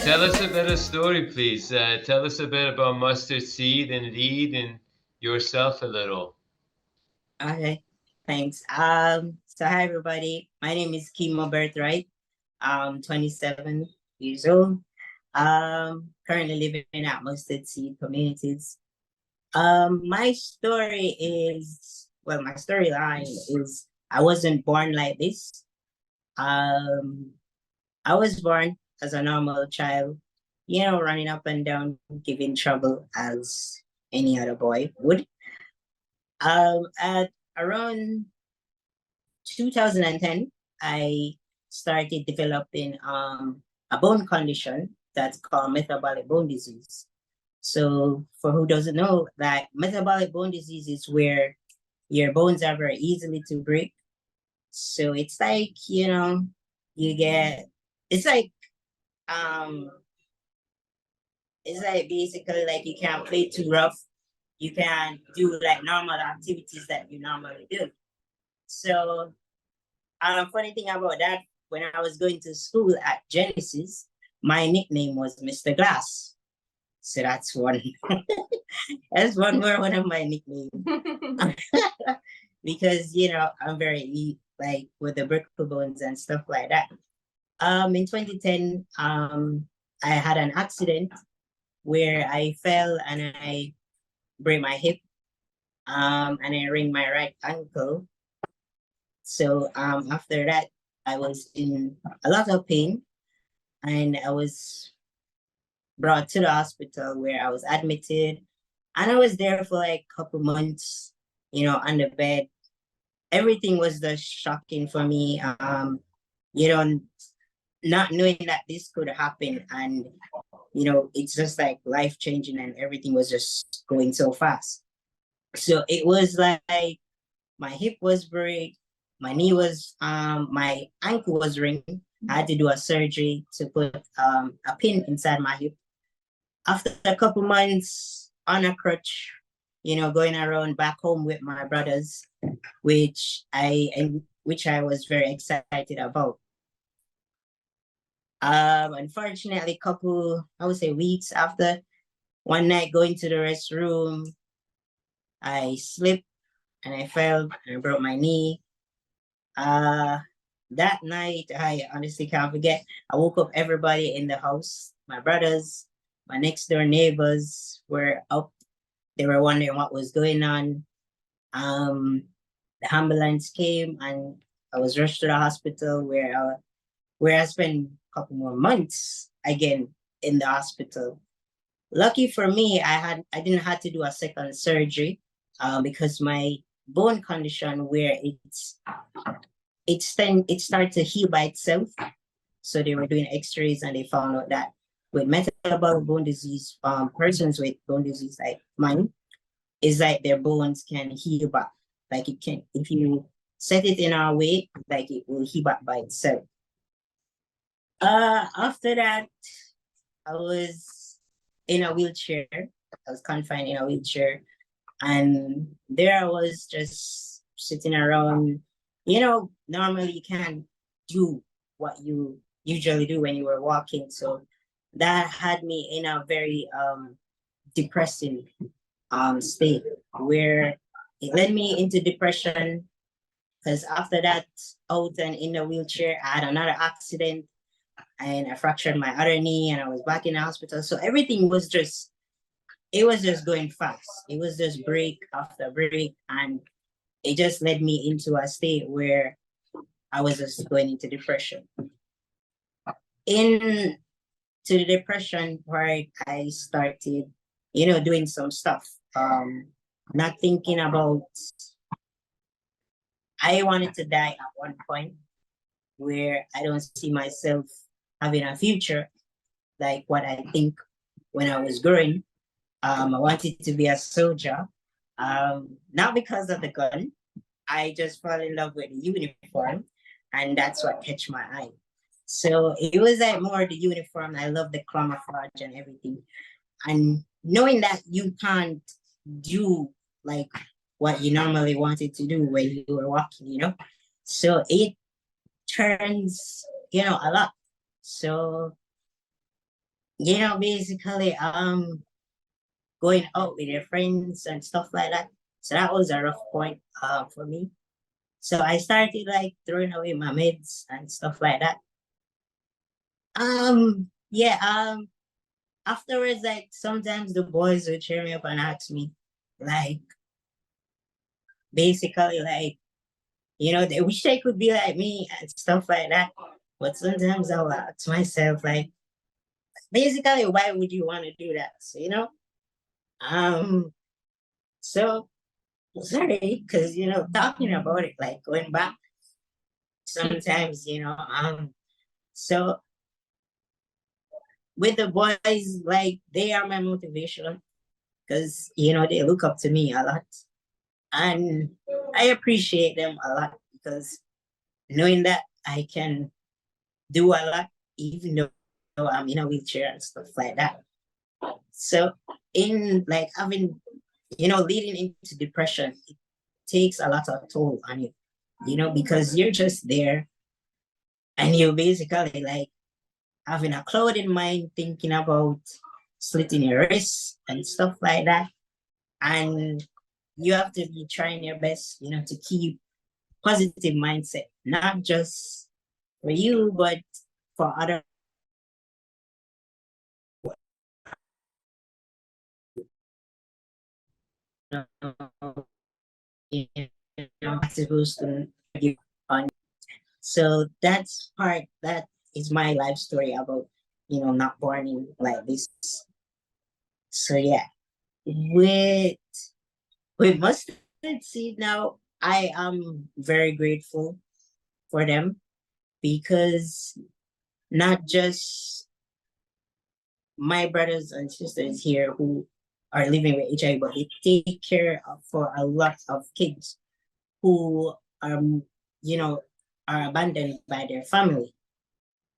Tell us a bit of story, please. Tell us a bit about mustard seed and lead and yourself a little. Okay, thanks. So hi everybody. My name is Keemo Birthwright. I'm 27 years old. Currently living at Mustard Seed Communities. My story is, well, my storyline is I wasn't born like this. Um, I was born as a normal child, running up and down, giving trouble as any other boy would. At around 2010, I started developing a bone condition that's called metabolic bone disease. So for who doesn't know, that metabolic bone disease is where your bones are very easily to break. So it's like, you get, it's like, um, it's like basically like you can't play too rough. You can't do like normal activities that you normally do. So funny thing about that, when I was going to school at Genesis, my nickname was Mr. Glass. So that's one. That's one of my nicknames. Because I'm very like with the brickle bones and stuff like that. In 2010, I had an accident where I fell and I break my hip, and I ring my right ankle. So after that, I was in a lot of pain, and I was brought to the hospital where I was admitted, and I was there for like a couple months, on the bed. Everything was just shocking for me. You know, not knowing that this could happen, and it's just like life changing, and everything was just going so fast. So it was like my hip was break, my knee was my ankle was ring. I had to do a surgery to put a pin inside my hip. After a couple months on a crutch, going around back home with my brothers, which I was very excited about. Unfortunately, couple, I would say weeks after, one night going to the restroom, I slipped and I fell and I broke my knee. Uh, that night, I honestly can't forget. I woke up everybody in the house. My brothers, my next door neighbors were up. They were wondering what was going on. The ambulance came and I was rushed to the hospital where I spent a couple more months again in the hospital. Lucky for me, I didn't have to do a second surgery because my bone condition where it started to heal by itself. So they were doing X-rays and they found out that with metabolic bone disease, persons with bone disease like mine, is like their bones can heal back. Like it can, if you set it in our way, like it will heal back by itself. After that, I was in a wheelchair. I was confined in a wheelchair. And there I was just sitting around. Normally you can't do what you usually do when you were walking. So that had me in a very depressing state where it led me into depression because after that, out and in the wheelchair, I had another accident and I fractured my other knee and I was back in the hospital. So everything was just, it was just going fast. It was just break after break. And it just led me into a state where I was just going into depression. In to the depression part, I started, doing some stuff. Not thinking about, I wanted to die at one point where I don't see myself having a future like what I think when I was growing. I wanted to be a soldier, not because of the gun. I just fell in love with the uniform, and that's what catch my eye. So it was like more the uniform. I love the camouflage and everything, and knowing that you can't do like what you normally wanted to do when you were walking. So it turns, a lot. So basically going out with your friends and stuff like that. So that was a rough point for me. So I started like throwing away my meds and stuff like that. Yeah, afterwards, like sometimes the boys would cheer me up and ask me, like, basically, like, they wish they could be like me and stuff like that. But sometimes I'll ask myself, like, basically, why would you want to do that? So, um, so sorry, because talking about it, like going back, sometimes, so with the boys, like they are my motivation because they look up to me a lot. And I appreciate them a lot because knowing that I can do a lot, even though I'm in a wheelchair and stuff like that. So in like having, leading into depression, it takes a lot of toll on you, because you're just there and you're basically like having a cloud in mind, thinking about slitting your wrists and stuff like that. And you have to be trying your best, to keep positive mindset, not just for you, but for other supposed to give on. So that is my life story about not born in like this. So yeah, with mustard seed now, I am very grateful for them because not just my brothers and sisters here who are living with HIV, but they take care of for a lot of kids who you know, are abandoned by their family.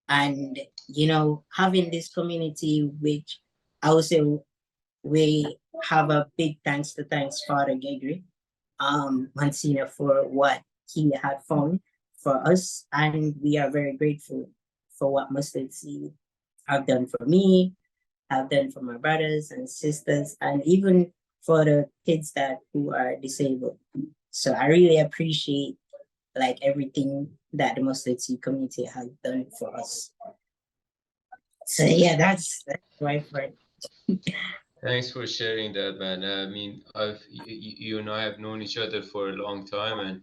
And, having this community, which I would say we have a big thanks Father Gregory, Monsignor, for what he had found for us. And we are very grateful for what Mustard Seed have done for me, have done for my brothers and sisters, and even for the kids that who are disabled. So I really appreciate like everything that the Mustard Seed community has done for us. So yeah, that's my friend. Thanks for sharing that, man. I mean, you and I have known each other for a long time, and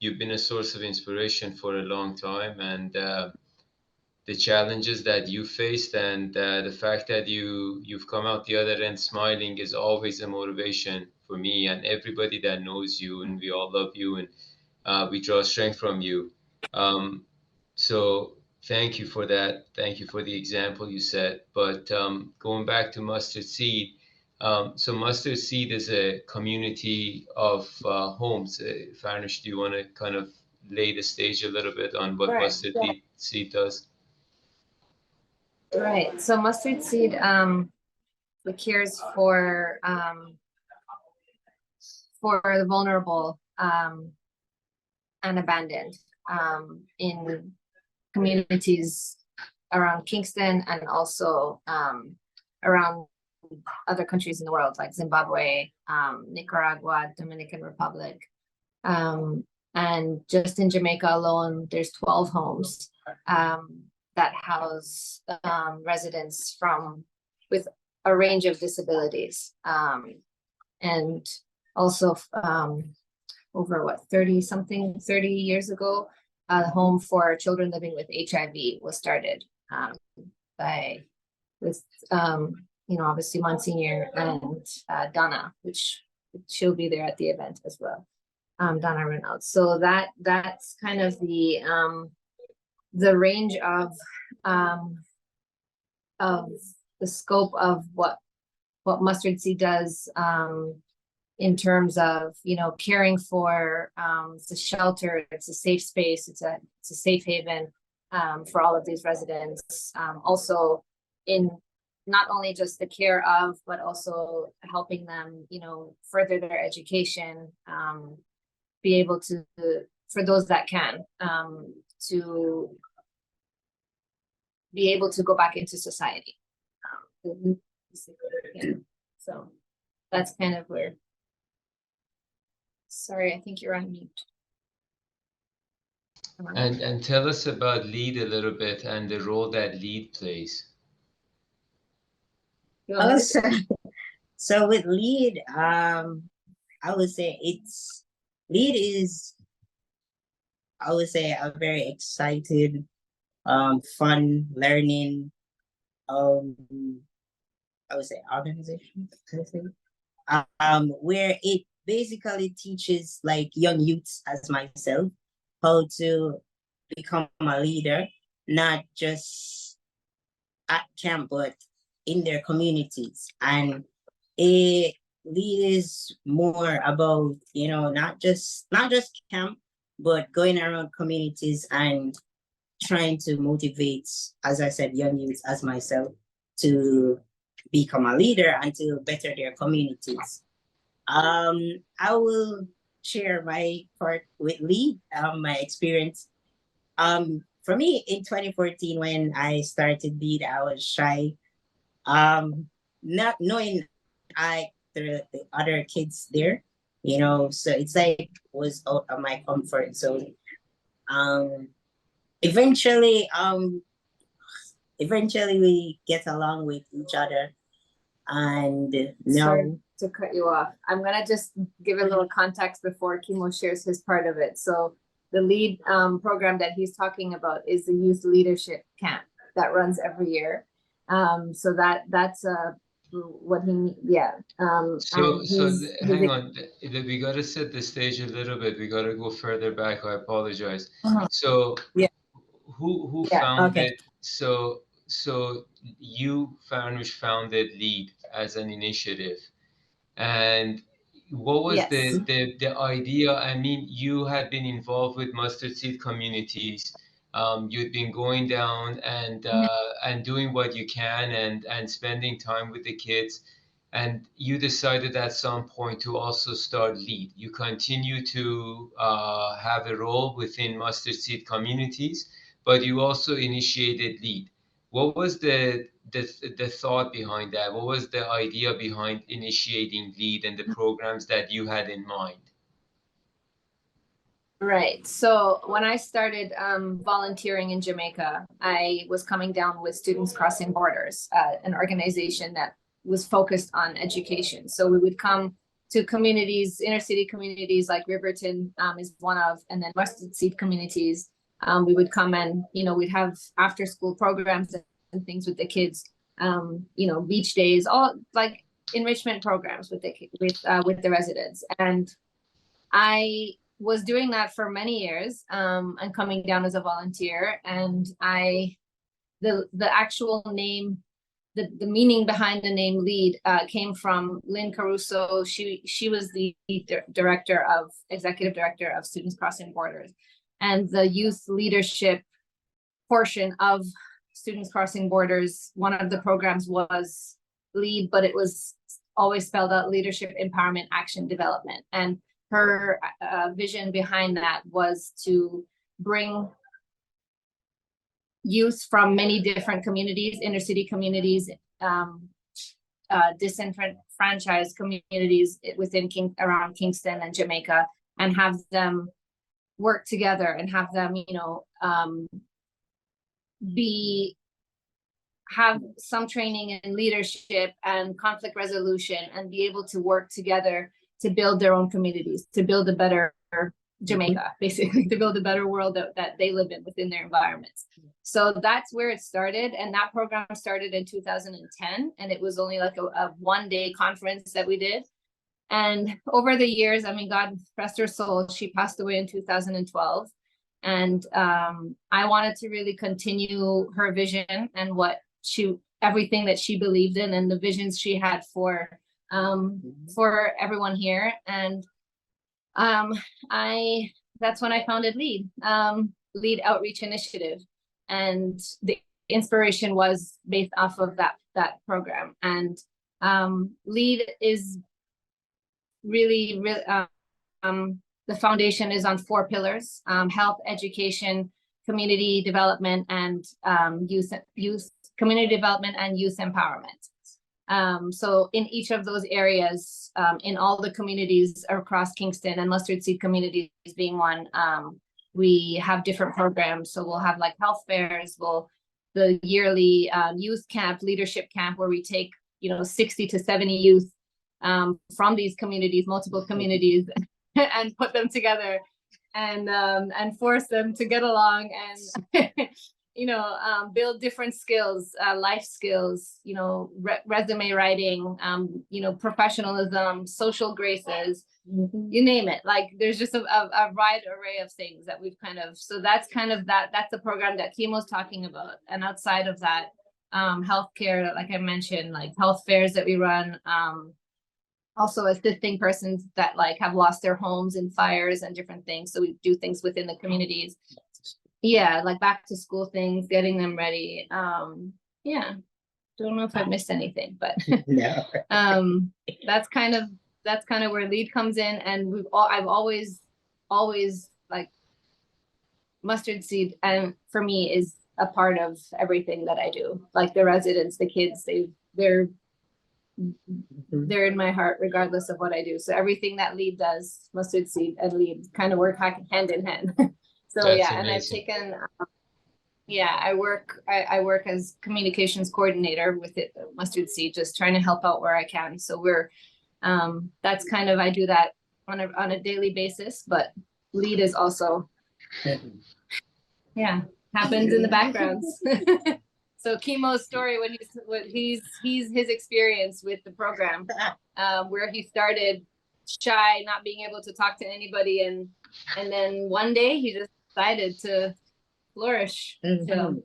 you've been a source of inspiration for a long time. And the challenges that you faced, and the fact that you've come out the other end smiling is always a motivation for me and everybody that knows you. And we all love you, and we draw strength from you. Um, so thank you for that. Thank you for the example you set. But going back to Mustard Seed, so Mustard Seed is a community of homes. Farnoosh, do you want to kind of lay the stage a little bit on what Right. Mustard Seed does? Right. So mustard seed cares for the vulnerable and abandoned in communities around Kingston and also around other countries in the world like Zimbabwe, Nicaragua, Dominican Republic. And just in Jamaica alone, there's 12 homes that house residents with a range of disabilities. And also over 30 years ago, a home for children living with HIV was started with obviously Monsignor and Donna, which she'll be there at the event as well. Donna Reynolds. So that's kind of the range of the scope of what Mustard Seed does in terms of caring for it's a shelter, it's a safe space, it's a safe haven for all of these residents. Also in not only just the care of, but also helping them further their education, be able to, for those that can, to be able to go back into society. Yeah. So that's kind of where. Sorry, I think you're on mute. And tell us about LEAD a little bit and the role that LEAD plays. Also, so with lead, I would say lead is, I would say, a very excited, fun learning, um, I would say organization, I think, where it basically teaches like young youths as myself how to become a leader, not just at camp, but in their communities. And it lead is more about, not just camp, but going around communities and trying to motivate, as I said, young youths as myself to become a leader and to better their communities. I will share my part with Lee, my experience. For me in 2014, when I started lead, I was shy. Not knowing the other kids there, so it's like was out of my comfort zone. Um, eventually, eventually we get along with each other, and Sorry now to cut you off. I'm gonna just give a little context before Keemo shares his part of it. So the lead program that he's talking about is the youth leadership camp that runs every year. So that's what he, yeah. So, And so he's hang on, we got to set the stage a little bit. We got to go further back. I apologize. So, Yeah. who Yeah, okay. founded? So you, Farnoosh, founded LEAD as an initiative. And what was yes. the idea? I mean, you had been involved with mustard seed communities. You'd been going down and doing what you can and spending time with the kids. And you decided at some point to also start LEAD. You continue to have a role within mustard seed communities, but you also initiated LEAD. What was the thought behind that? What was the idea behind initiating LEAD and the programs that you had in mind? Right. So when I started volunteering in Jamaica, I was coming down with Students Crossing Borders, an organization that was focused on education. So we would come to communities, inner city communities like Riverton is one of, and then Mustard Seed communities. We would come and, we'd have after school programs and things with the kids, beach days, all like enrichment programs with the residents. And I was doing that for many years and coming down as a volunteer. And the actual name, the meaning behind the name LEAD came from Lynn Caruso. She was the executive director of Students Crossing Borders. And the youth leadership portion of Students Crossing Borders, one of the programs was LEAD, but it was always spelled out Leadership Empowerment Action Development. And her vision behind that was to bring youth from many different communities, inner city communities, disenfranchised communities within around Kingston and Jamaica, and have them work together and have them, have some training in leadership and conflict resolution, and be able to work together to build their own communities, to build a better Jamaica, basically, to build a better world that they live in within their environments. So that's where it started. And that program started in 2010. And it was only like a one-day conference that we did. And over the years, I mean, God rest her soul, she passed away in 2012. And I wanted to really continue her vision and everything that she believed in and the visions she had for everyone here. And that's when I founded LEAD, LEAD Outreach Initiative. And the inspiration was based off of that program. And LEAD is really, the foundation is on 4 pillars: health, education, community development, and youth community development and youth empowerment. So in each of those areas, in all the communities across Kingston, and Mustard Seed communities being one, we have different programs. So we'll have like health fairs, the yearly youth camp, leadership camp, where we take, 60 to 70 youth from these communities, multiple communities, and put them together and force them to get along and build different skills, life skills, resume writing, professionalism, social graces, you name it. Like there's just a wide array of things that we've so that's that's the program that Keemo's talking about. And outside of that, healthcare, like I mentioned, like health fairs that we run, also assisting persons that like have lost their homes in fires and different things. So we do things within the communities. Yeah, like back to school things, getting them ready. Yeah, don't know if I've missed anything, but No. that's kind of where LEAD comes in. And I've always like Mustard Seed, and for me is a part of everything that I do. Like the residents, the kids, they're in my heart regardless of what I do. So everything that LEAD does, Mustard Seed and LEAD kind of work hand in hand. So That's yeah, and I've amazing. taken I work as communications coordinator with it, Mustard Seed, just trying to help out where I can. So we're that's kind of, I do that on a daily basis, but LEAD is also happens in the backgrounds. So Keemo's story, when he's his experience with the program, where he started shy, not being able to talk to anybody, and then one day he just decided to flourish. So